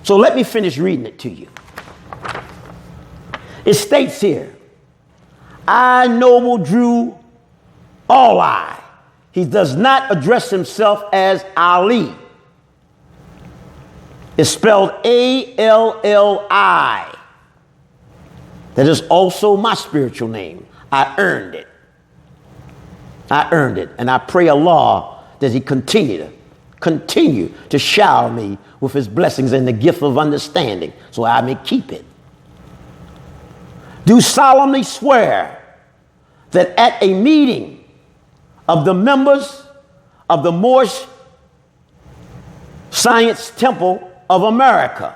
So let me finish reading it to you. It states here, I, Noble Drew Ali. He does not address himself as Ali. It's spelled A-L-L-I. That is also my spiritual name. I earned it. I earned it. And I pray Allah that he continue to shower me with his blessings and the gift of understanding so I may keep it. Do solemnly swear that at a meeting of the members of the Moorish Science Temple of America.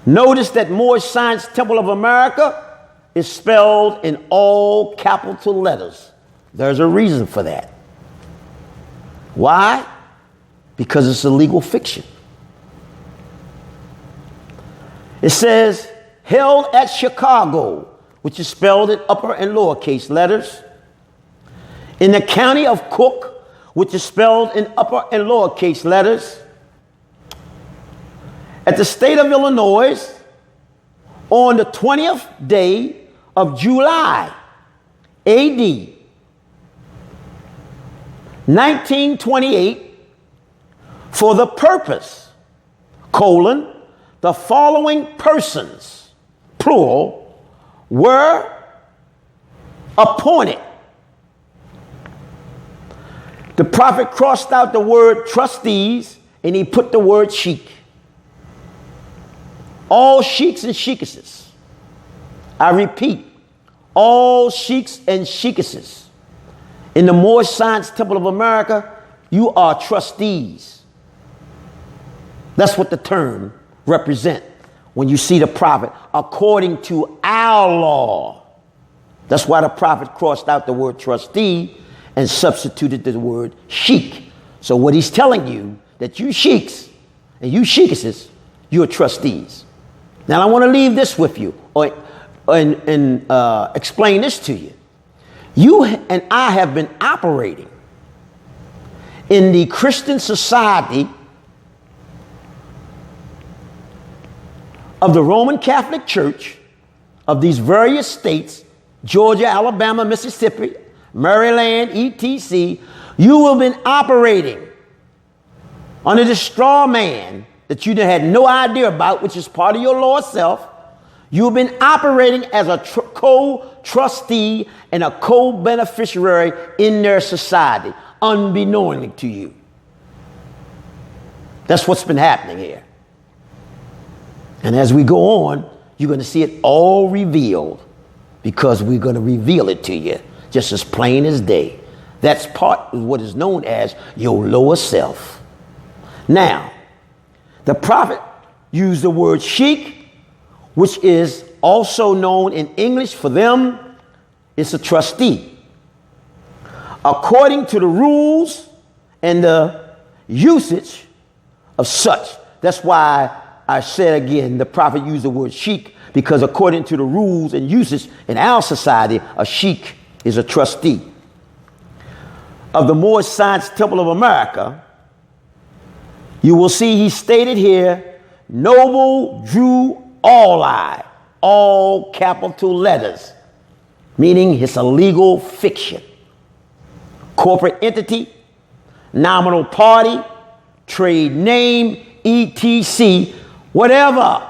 Notice that Moorish Science Temple of America is spelled in all capital letters. There's a reason for that. Why? Because it's a legal fiction. It says, held at Chicago, which is spelled in upper and lowercase letters. In the county of Cook, which is spelled in upper and lowercase letters. At the state of Illinois, on the 20th day of July, A.D. 1928, for the purpose, the following persons, plural, were appointed. The prophet crossed out the word trustees and he put the word sheik. All sheiks and sheikesses. I repeat, all sheiks and sheikesses. In the Moorish Science Temple of America, you are trustees. That's what the term represents when you see the prophet, according to our law. That's why the prophet crossed out the word trustee and substituted the word sheik. So what he's telling you, that you sheiks and you sheikesses, you're trustees. Now I want to leave this with you and explain this to you. You and I have been operating in the Christian society of the Roman Catholic Church of these various states, Georgia, Alabama, Mississippi, Maryland, etc. You have been operating under the straw man that you had no idea about, which is part of your lower self. You've been operating as a co-trustee and a co-beneficiary in their society, unbeknowingly to you. That's what's been happening here. And as we go on, you're going to see it all revealed, because we're going to reveal it to you just as plain as day. That's part of what is known as your lower self. Now, the prophet used the word sheik, which is also known in English for them, it's a trustee. According to the rules and the usage of such. That's why I said again, the prophet used the word sheik, because according to the rules and usage in our society, a sheik is a trustee. Of the Moorish Science Temple of America, you will see he stated here, Noble Drew Ali, all capital letters, meaning it's a legal fiction. Corporate entity, nominal party, trade name, etc. Whatever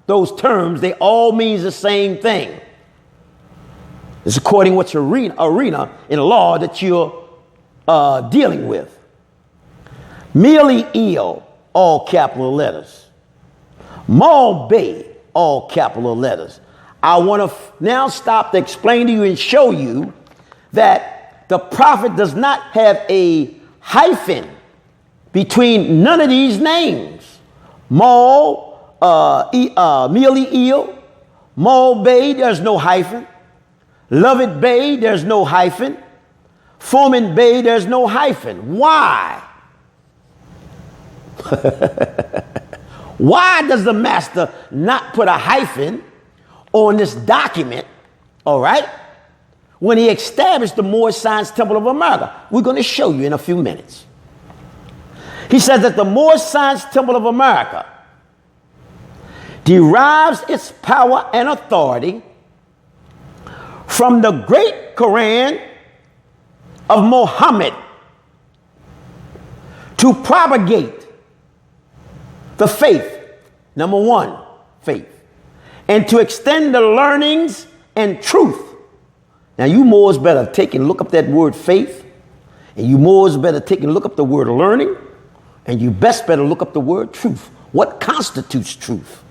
those terms, they all mean the same thing. It's according to which arena in law that you're dealing with. Merely ill, all capital letters. Mal Bay, all capital letters. I want to now stop to explain to you and show you that the prophet does not have a hyphen between none of these names. Mal, Merely ill, Mal Bay, there's no hyphen. Lovett Bay, there's no hyphen. Foreman Bay, there's no hyphen. Why? Why does the master not put a hyphen on this document, all right, when he established the Moorish Science Temple of America? We're going to show you in a few minutes. He says that the Moorish Science Temple of America derives its power and authority from the great Quran of Muhammad to propagate the faith, number one, faith, and to extend the learnings and truth. Now, you Moors better take and look up that word faith, and you Moors better take and look up the word learning, and you best better look up the word truth. What constitutes truth?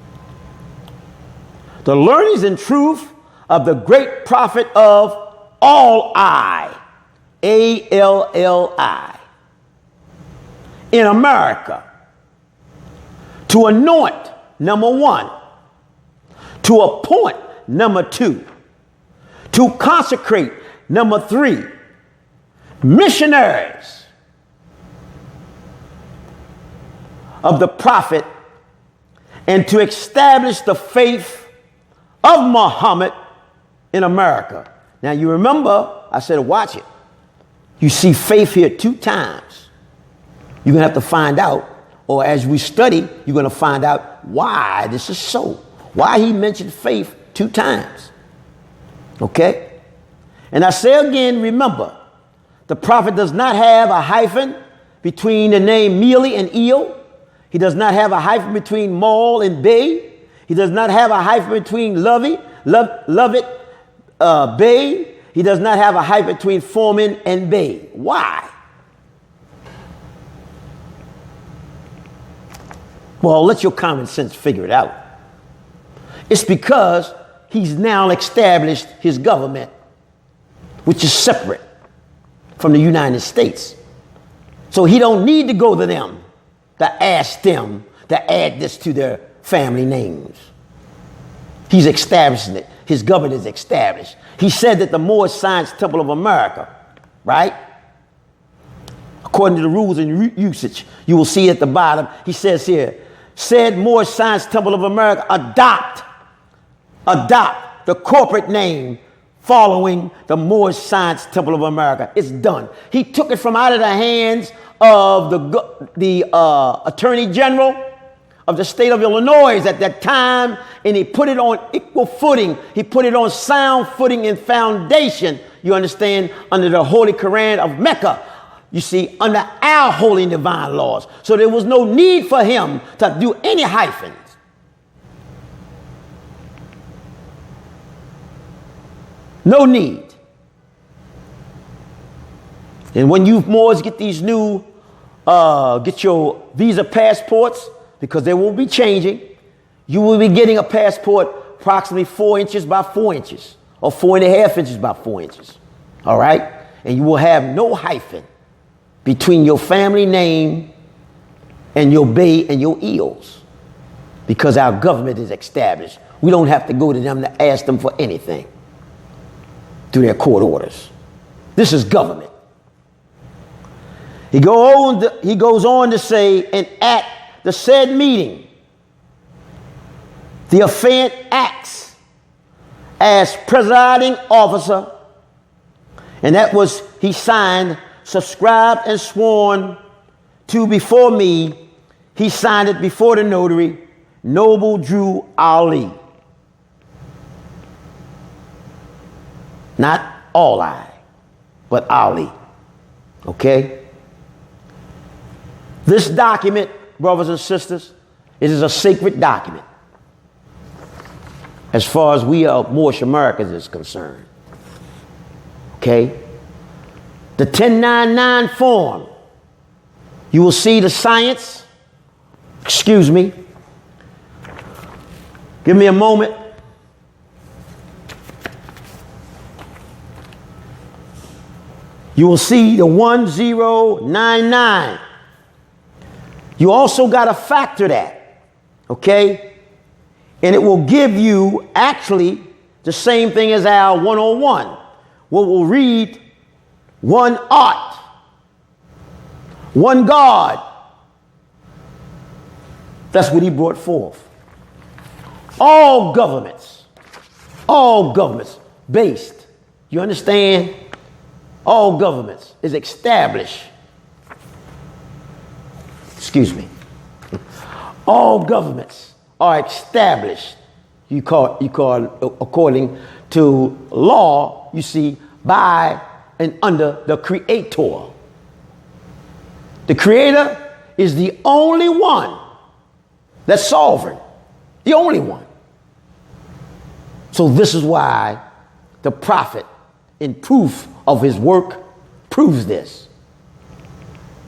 The learnings and truth of the great prophet of all I, A-L-L-I, in America, to anoint, number one, to appoint, number two, to consecrate, number three, missionaries of the prophet, and to establish the faith of Muhammad in America. Now, you remember, I said, watch it. You see faith here 2 times. You're going to have to find out, or as we study, you're going to find out why this is so. Why he mentioned faith 2 times. Okay? And I say again, remember, the prophet does not have a hyphen between the name Mealy and Eel. He does not have a hyphen between Maul and Bay. He does not have a hyphen between Lovett, Bay. He does not have a hyphen between Foreman and Bay. Why? Well, let your common sense figure it out. It's because he's now established his government, which is separate from the United States. So he don't need to go to them to ask them to add this to their family names. He's establishing it. His government is established. He said that the Moorish Science Temple of America, right? According to the rules and usage, you will see at the bottom, he says here, said Moorish Science Temple of America adopt the corporate name following the Moorish Science Temple of America. It's done. He took it from out of the hands of the Attorney General of the state of Illinois at that time, and he put it on equal footing. He put it on sound footing and foundation, you understand, under the Holy Quran of Mecca. You see, under our holy and divine laws. So there was no need for him to do any hyphens. No need. And when you Moors get these new, get your Visa passports, because they will be changing, you will be getting a passport approximately 4 inches by 4 inches, or 4.5 inches by 4 inches. All right? And you will have no hyphen between your family name and your bay and your eels, because our government is established. We don't have to go to them to ask them for anything through their court orders. This is government. He goes on to say, and at the said meeting, the affiant acts as presiding officer, and that was, he signed, subscribed, and sworn to before me. He signed it before the notary, Noble Drew Ali. Not all I, but Ali. Okay? This document, brothers and sisters, it is a sacred document as far as we are Moorish Americans is concerned. Okay? The 1099 form, you will see the science. Excuse me. Give me a moment. You will see the 1099. You also got to factor that, okay? And it will give you actually the same thing as our 101. What we'll read, one art, one God. That's what he brought forth. All governments based, you understand? All governments is established. Excuse me. All governments are established, you call according to law, you see, by and under the Creator. The Creator is the only one that's sovereign, the only one. So this is why the prophet, in proof of his work, proves this.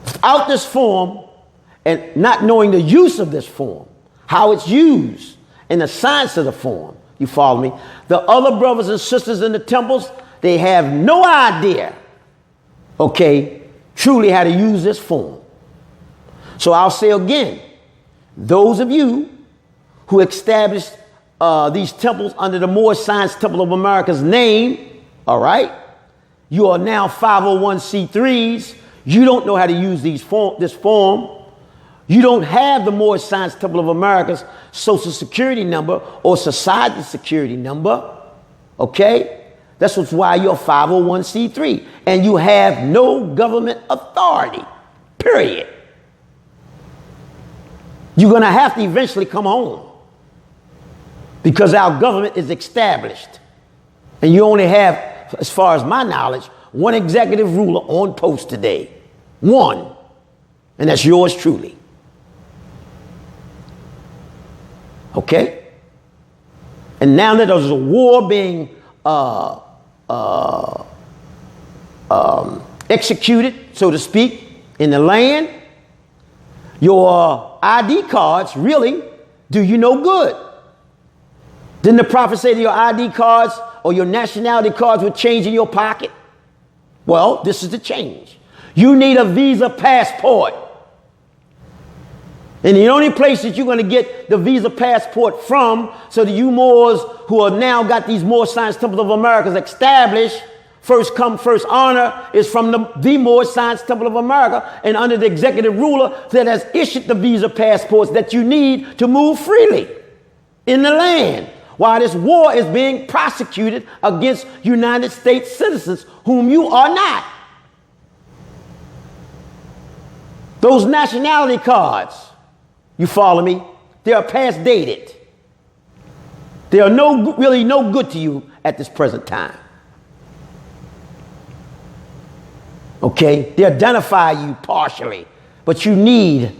Without this form, and not knowing the use of this form, how it's used, and the science of the form, you follow me? The other brothers and sisters in the temples, they have no idea, okay, truly how to use this form. So I'll say again, those of you who established these temples under the Moorish Science Temple of America's name, all right, you are now 501c3s. You don't know how to use this form. You don't have the Moorish Science Temple of America's Social Security number or Society Security number, okay? That's why you're 501c3, and you have no government authority, period. You're going to have to eventually come home because our government is established. And you only have, as far as my knowledge, one executive ruler on post today. One. And that's yours truly. Okay? And now that there's a war being executed, so to speak, in the land, your ID cards really do you no good. Didn't the prophet say that your ID cards or your nationality cards would change in your pocket? Well, this is the change. You need a Visa passport. And the only place that you're going to get the Visa passport from, so that you Moors who are now got these Moorish Science Temple of America established, first come, first honor, is from the Moorish Science Temple of America and under the executive ruler that has issued the Visa passports that you need to move freely in the land while this war is being prosecuted against United States citizens whom you are not. Those nationality cards, you follow me? They are past dated. They are really no good to you at this present time. Okay? They identify you partially, but you need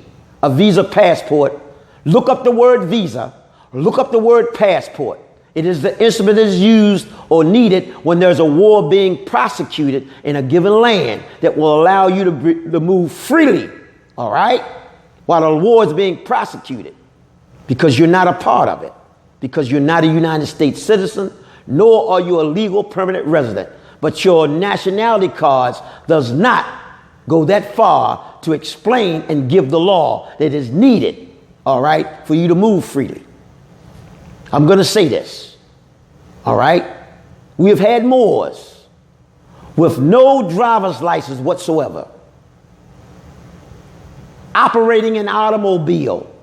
a Visa passport. Look up the word Visa. Look up the word passport. It is the instrument that is used or needed when there's a war being prosecuted in a given land that will allow you to move freely, all right, while the war is being prosecuted, because you're not a part of it, because you're not a United States citizen, nor are you a legal permanent resident. But your nationality cards does not go that far to explain and give the law that is needed, all right, for you to move freely. I'm going to say this, all right? We have had Moors with no driver's license whatsoever operating an automobile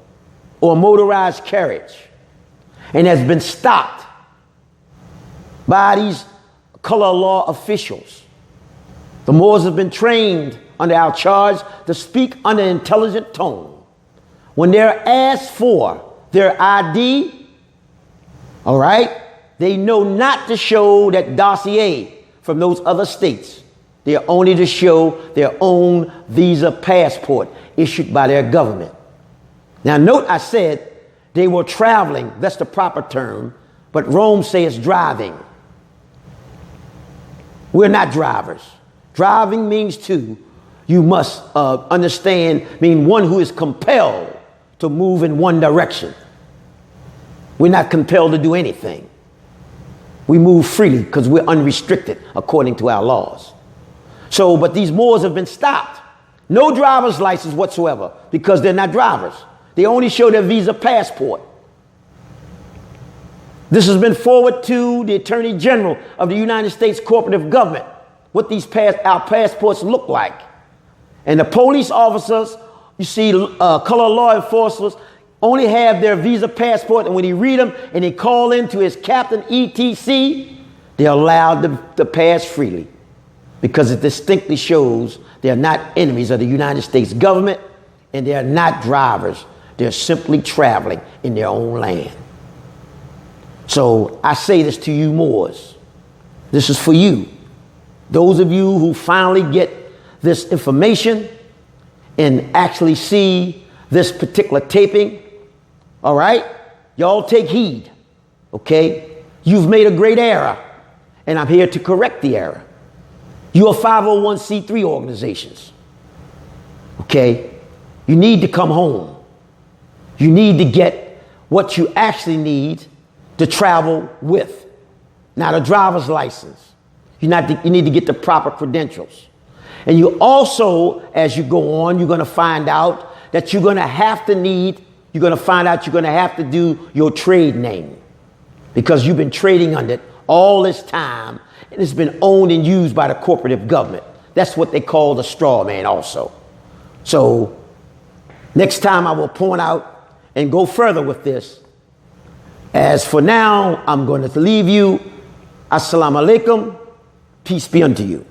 or motorized carriage, and has been stopped by these color law officials. The Moors have been trained under our charge to speak under intelligent tone. When they're asked for their ID, all right, they know not to show that dossier from those other states. They are only to show their own Visa passport issued by their government. Now note I said they were traveling, that's the proper term, but Rome says driving. We're not drivers. Driving means you must understand, mean one who is compelled to move in one direction. We're not compelled to do anything. We move freely because we're unrestricted according to our laws. So, but these Moors have been stopped. No driver's license whatsoever because they're not drivers. They only show their Visa passport. This has been forwarded to the Attorney General of the United States Corporative Government, what our passports look like. And the police officers, you see, color law enforcers, only have their Visa passport, and when he read them and they call in to his captain, etc., they're allowed to pass freely because it distinctly shows they're not enemies of the United States government and they're not drivers. They're simply traveling in their own land. So I say this to you Moors. This is for you. Those of you who finally get this information and actually see this particular taping, all right? Y'all take heed, okay? You've made a great error, and I'm here to correct the error. You are 501c3 organizations, okay? You need to come home. You need to get what you actually need to travel with, not a driver's license. You need to get the proper credentials. And you also, as you go on, you're going to find out that you're going to have to do your trade name, because you've been trading under it all this time, and it's been owned and used by the corporative government. That's what they call the straw man also. So next time I will point out and go further with this. As for now, I'm going to leave you. Assalamu alaikum. Peace be unto you.